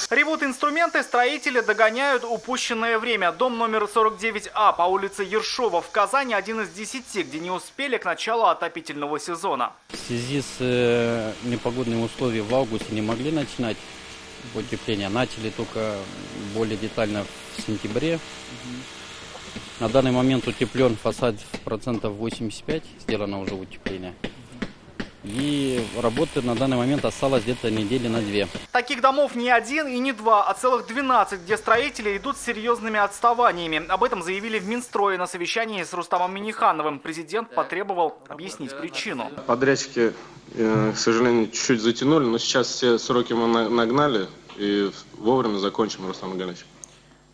Ревут инструменты, строители догоняют упущенное время. Дом номер 49А по улице Ершова в Казани один из 10, где не успели к началу отопительного сезона. В связи с непогодными условиями в августе не могли начинать утепление. Начали только более детально в сентябре. На данный момент утеплен фасад процентов 85, сделано уже утепление. И работы на данный момент осталось где-то недели на 2. Таких домов не один и не два, а целых 12, где строители идут с серьезными отставаниями. Об этом заявили в Минстрое на совещании с Рустамом Миннихановым. Президент потребовал объяснить причину. Подрядчики, к сожалению, чуть-чуть затянули, но сейчас все сроки мы нагнали и вовремя закончим, Рустам Гаганович.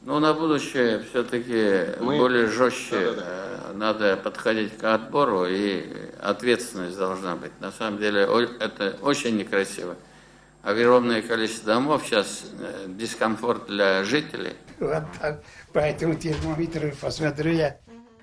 Ну, на будущее все-таки более жестче надо подходить к отбору, и ответственность должна быть. На самом деле это очень некрасиво. Огромное количество домов, сейчас дискомфорт для жителей. Вот так, по этому термометру посмотрю я.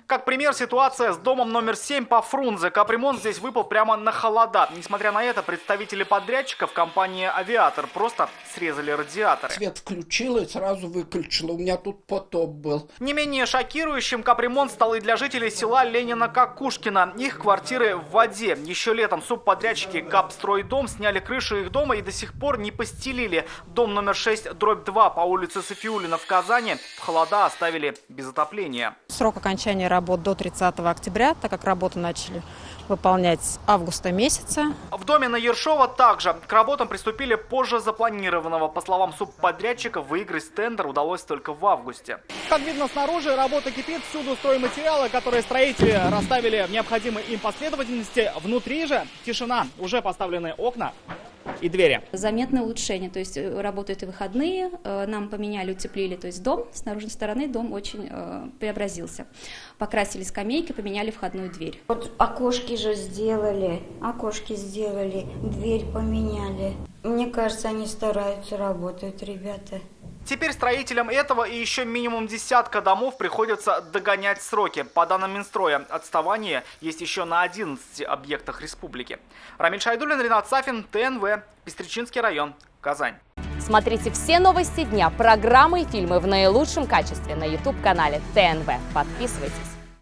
Как пример, ситуация с домом номер 7 по Фрунзе. Капремонт здесь выпал прямо на холода. Несмотря на это, представители подрядчиков компании «Авиатор» просто срезали радиаторы. Свет включила и сразу выключила. У меня тут потоп был. Не менее шокирующим капремонт стал и для жителей села Ленина-Кокушкина. Их квартиры в воде. Еще летом субподрядчики «Капстройдом» сняли крышу их дома и до сих пор не постелили. Дом номер 6/2 по улице Софиуллина в Казани в холода оставили без отопления. Срок окончания работ до 30 октября, так как работу начали выполнять с августа месяца. В доме на Ершова также. К работам приступили позже запланированного. По словам субподрядчика, выиграть тендер удалось только в августе. Как видно снаружи, работа кипит. Всюду стройматериалы, которые строители расставили в необходимой им последовательности. Внутри же тишина. Уже поставлены окна и двери. Заметное улучшение, то есть работают и выходные, нам поменяли, утеплили, то есть дом, с наружной стороны дом очень преобразился. Покрасили скамейки, поменяли входную дверь. Вот окошки же сделали, дверь поменяли. Мне кажется, они стараются, работают ребята. Теперь строителям этого и еще минимум десятка домов приходится догонять сроки. По данным Минстроя, отставание есть еще на 11 объектах республики. Рамиль Шайдуллин, Ринат Сафин, ТНВ, Пестричинский район, Казань. Смотрите все новости дня, программы и фильмы в наилучшем качестве на YouTube-канале ТНВ. Подписывайтесь.